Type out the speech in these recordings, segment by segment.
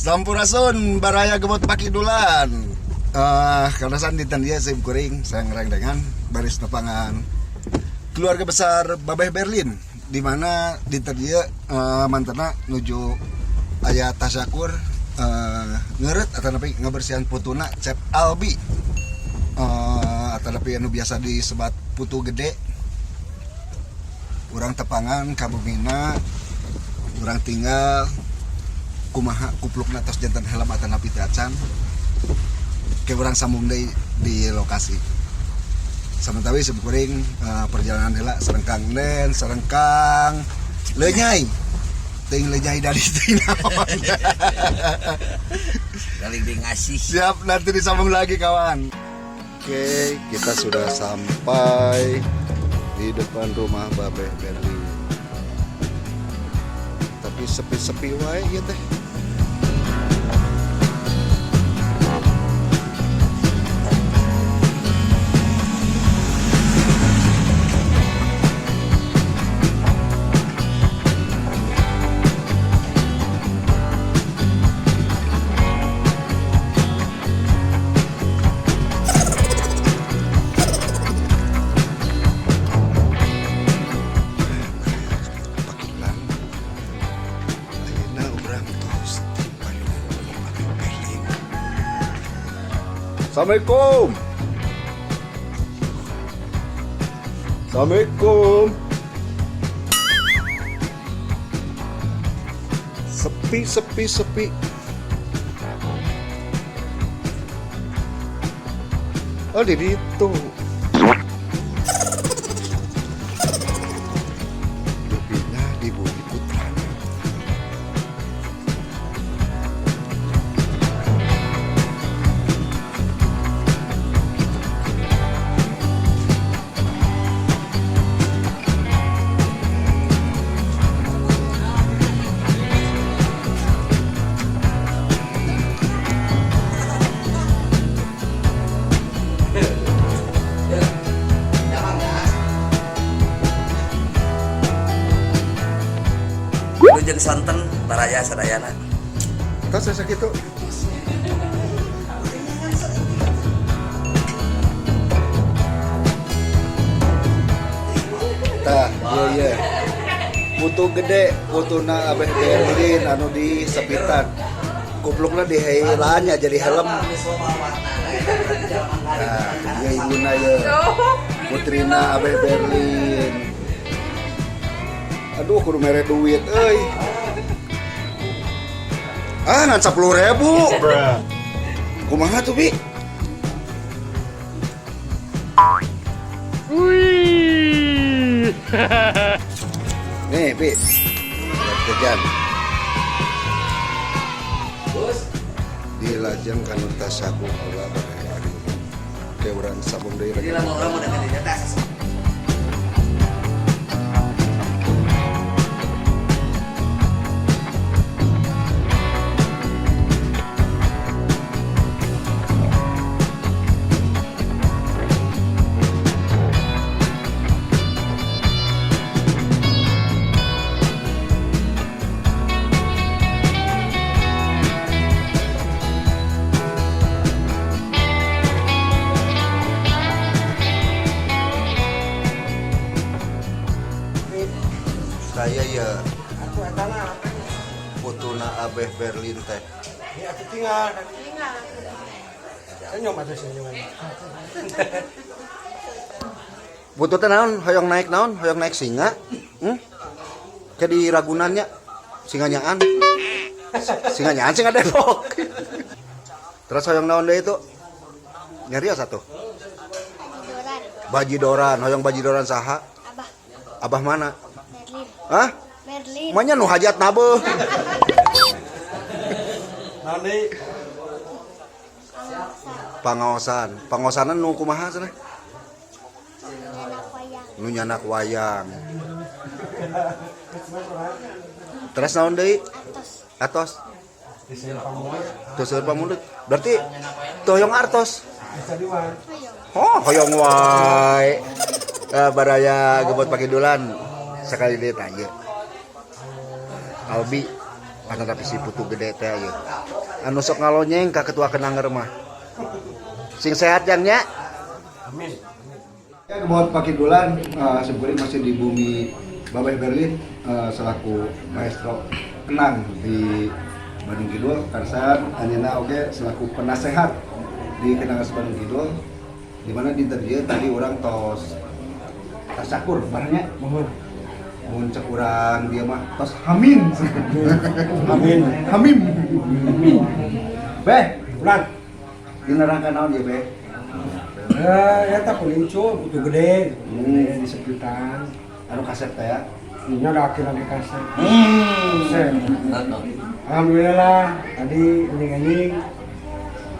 Sampurasun baraya gemot pakidulan. Karena san dinten dia saya kuring saya ngerang dengan baris nepangan keluarga besar Babeh Berlin, di mana dinten dia mantena nuju aya tasyakur ngeureut atanapi ngabersihan putuna Cep Albi. Atanapi anu biasa disebat putu gede. Urang tepangan kabumina urang tinggal kumaha kuplukna tos jantan helm atanapi teh acan ke urang sambung deui di lokasi. Samentawi sebukuring perjalanan heula sareng Kang Den, sareng Kang Lenyai. Ting Lenyai dari naon. Saling ngasih. Siap, nanti disambung lagi kawan. Oke, kita sudah sampai di depan rumah Babeh Berlin. Tapi sepi-sepi wae ya teh. Assalamualaikum. Assalamualaikum. Sepi. Oh, di situ. Dipindah di Bumi Putra. Jeung santen baraya sadayana. Tas sakitu. Tah, iya. Putu gede, putuna Abeh Berlin anu di sepitan. Kuplukna di heilanya jadi helm. Nah, iya ibuna ye. Putrina Abeh Berlin. Aduh, kudu mere duit, euy. Ngan 10.000. Kumaha tuh, Bi? Wih. Nih, Bi. Kerjaan. Bos, Dilajeng kana tas sabung heula bade. Keuran sabung deui. jadi lama-lama dengan di atas. Saya ya putuna Abeh Berlin teh. Ya aku tinggal. Senyum atuh senyuman. Butuh teh naon? Hoyong naik singa. Ke di Ragunannya singanyaan. Singanyaan singa Depok. Terus hoyong naon deui itu? Nyarios atuh. Bajidoran, hoyong bajidoran saha? Abah mana? Berlin. Hah? Berlin. Manya nu hajat nabeuh. Nanti Pangaosan nu kumaha cenah? Nyanak wayang. Nu nyanak wayang. Terus naon deui? Atos. Tuseur pamulut. Berarti teu hoyong artos. bisa diwan. Hoyong wae. Baraya gebot pakidulan. Sekali deui tanya. Albi Ada tapi si putu gede teh ayeuna. Anu sok ngalonyeng ka ketua Kenanger mah. Sing sehat yang nya. Amin. Ya, Muhammad Pakidulan sebenarnya masih di bumi Babeh Berlin selaku maestro kenang di Bandung Kidul. Karsan Anina oke selaku penasehat di Kenangan Bandung Kidul. Di mana di tadi orang tos tasakur barangnya. Mun cek urang dia mah tos hamin. Hamim. Beh, ulang. Dinerangkan naon dia, Beh? Ya tak pelincu, butuh gede, di sepitan. Anu kasep teh ya. Ini ada akhir-akhir kasar. Alhamdulillah, tadi anjing-anjing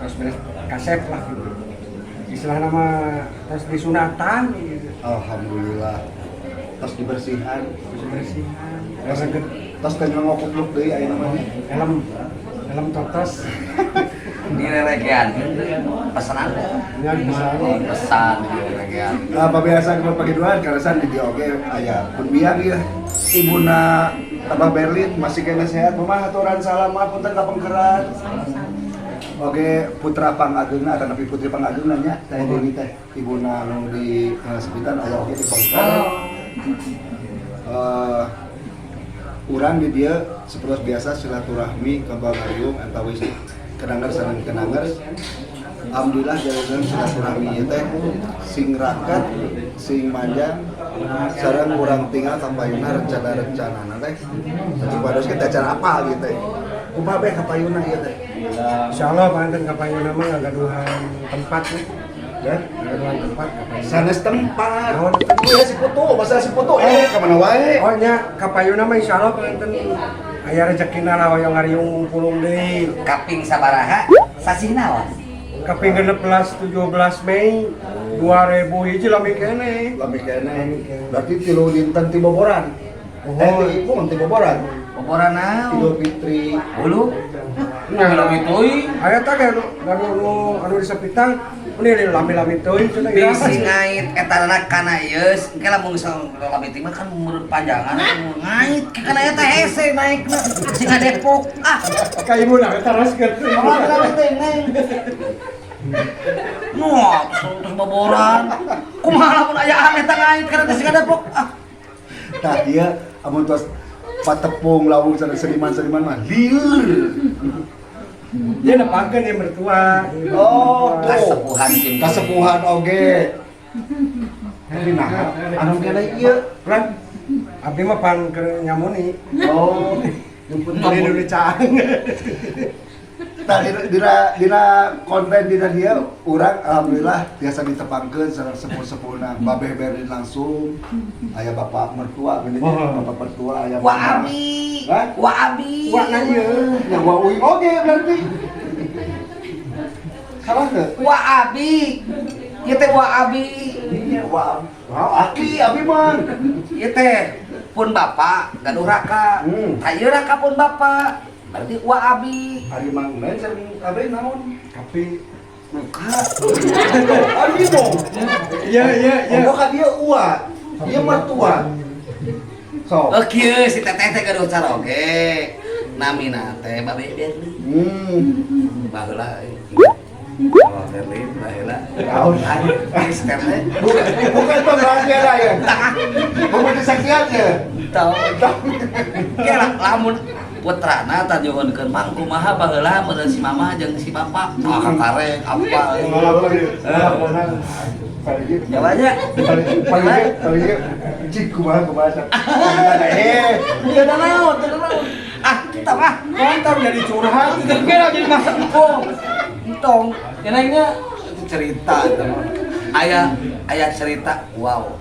terus beres kasep lah gitu. Istilah nama terus disunatan gitu. Alhamdulillah. Tos dibersihan, Bersihan. tos teh ngokupluk deui aya namanya. Helm totos. Di lelegean pesanan Ya bisa. pesan di lelegean Apa biasa kalau pagi duaan karasan di dia oge aya pun biar ieu ibuna Abah Berlin masih kena sehat mah aturan salam punten ka pengkeran. Oge putra Pangageungna atau napi putri Pangageungna nya teh deui teh ibuna anu di sepitan aya oge di pengkeran. Urang di dia seperti biasa silaturahmi ke Bagayung antawis Kenangers sareng Kenangers. Alhamdulillah jalan silaturahmi ieu teh sing raket, sing manjang sareng urang tinggal kapayuna rencana-rencanana teh. Jadi pados kita acara apa gitu teh. Kumaha beh kapayuna ieu teh. Insyaallah panten kapayuna mah ngagaduhan tempat nih. Ya, ngagaduhan tempat kapayuna. Sanes tempat. Naon? Ya si putu, masalah si putu ka mana wae. Oh nya kapayuna mah insyaallah panten aya rezekina lah hoyong ngariung pulung deui. kaping sabaraha sasina was Kaping 16 17 Mei 2000 hiji lami keneh. Lami keneh. Berarti 3 dinten ti boboran. Ti ibu ti boboran. boboran naon Idul Fitri. hulu nah lebih teuy Aya teh anu di sepitang ini lami-lami teuing cenah bisi ngait eta anak kana yeus engke lamun lami timah kan menurut panjangan ngait ke kana eta hese naikna sing Depok ka ibu na teruskeun. lami teh ngait Nuh, terus boboran. Kumaha lamun aya aneh teh ngait kana teh sing Depok Tah ieu amun tos patepung lawung sareng seniman-seniman mah lieur. Dia nepangkeun yang mertua. Oh, kasepuhan tim kasepuhan oge. Tapi nah, anu kene ieu. Lan abdi mah pan keur nyamuni. Oh, Jemput dari Indonesia. Tah dina konten dina dia urang alhamdulillah biasa ditepangkeun sareng sepuh-sepuhna Babeh Berlin langsung aya bapak mertua gini bapak mertua aya Wa Abi. Hah? Wa Abi. Wa na ieu. Ya wa uing oge berarti. Salah teu? Wa Abi. Ieu teh Wa Abi. Iya wa. Aki abi mah. Ieu teh pun bapak gaduh raka. Hayu raka pun bapak. Berarti Wa Abi. Hari mangnen sareng kabeh naon? Tapi Muka. Abi dong. iya Oh ka dia uwa. Dia mertua. So. Oh kieu si teteh teh gaduh cara oge. Namina teh Babe Berlin. Baheula. Babe Berlin baheula. Tahu. Gangster teh. Bukan itu rahasia lah ya. Bukan disaksian ya. Tahu. Kira lamun putrana tah nyuhunkeun mang kumaha baheula meureun si mama jeung si bapak. Karek apa. Jawabnya. Paling cik kumaha Iya dah naon, teu naon. Kita mah kontar jadi curhat. kira jadi masak empong. Entong, nyenengnya cerita itu. Aya cerita, wow.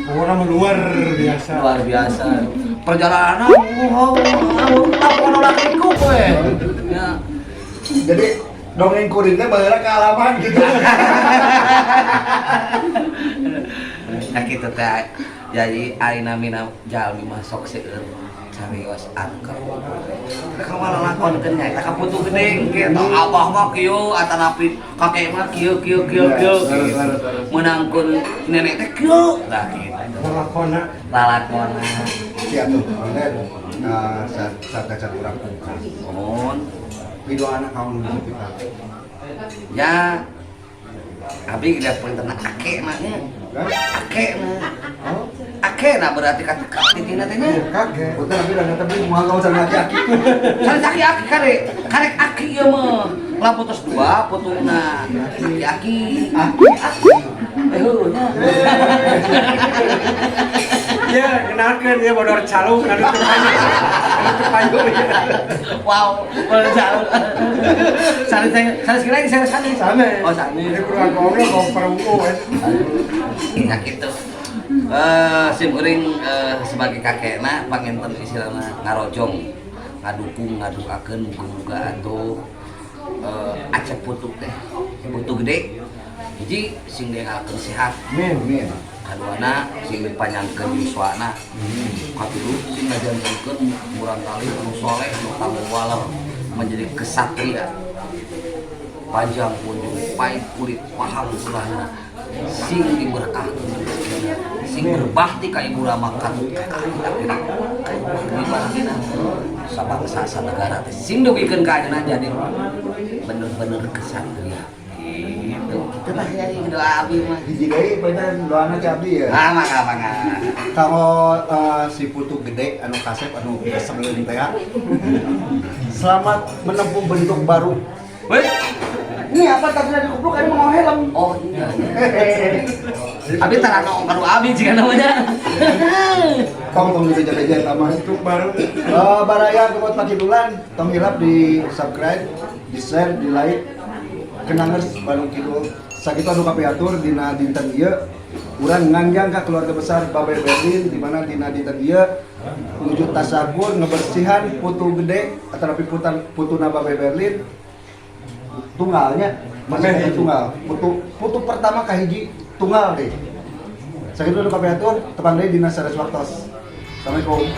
Orang luar biasa. Luar biasa. Perjalanan apa lakiku we. Ya. Jadi dongeng kuringnya baheula ke halaman gitu. Nah kitu teh jadi ayeuna mina jalmi mah sok seueur carios angker. Ka malah lakonkeun nya eta kaputu gede engke tong abah mah kieu atanapi kakek mah kieu. Menangkeun nenek teh kieu. Tah kitu. Lakona. Lalakona. Siap tuh. saat dacan urang pungkas. Mohon. Video anak kamu dulu kita. Ya abi tidak perintah ake maknya ake na berarti kata titina teh nya Kakek, udah tapi udah tapi mau kau sama aki-aki. cari aki karek aki ieu mah lamun tos dua putuna aki heuh nya Ya, kenalkan dia bodor calung anu kepayu. wow boleh jauh sanes kira ini sanes Sana. oh sanes Ini kurang ngobrol kau perunggu kan. ya gitu sim uring sebagai kakekna panginten istilahna ngarojong ngadukakeun muga-muga atuh acep putu teh putu gede hiji sing dengakeun sehat Amin. kaduana sing dipanjangkeun yuswana katilu sing ngajantenkeun murang kali anu soleh anu tanggung jawab menjadi kesatria panjang kunjung pahit kulit paham ulahna sing diberkah sing berbakti ka ibu rama katut kita sabangsa sanegara teh sing dugikeun ka ayeuna jadi bener-bener kesatria gitu itulah ya doa abi mah Hiji deui paedan doana ti abdi ya. mangga Kalau si putu gede anu kasep anu kesengeun teh. Selamat menempuh bentuk baru. weh Ini apa tadi ada kupluk ini mau helm. oh iya abi tarano kanu abi jika namanya Tong bisa jaga-jaga tamah itu baru. Baraya kemot pakidulan, tong hilap di subscribe, di share, di like. Kenangan Bandung Kidul. Sakitu anu kapiatur dina dinten ieu urang nganjang ka keluarga besar Babay Berlin di mana dina dinten ieu wujud tasakur ngebersihan putu gede atau putuna Babay Berlin tunggalnya masih ada tunggal putu pertama kahiji tunggal deh. Sakitu anu kapiatur tepang deui dina Sares Waktos. Assalamualaikum.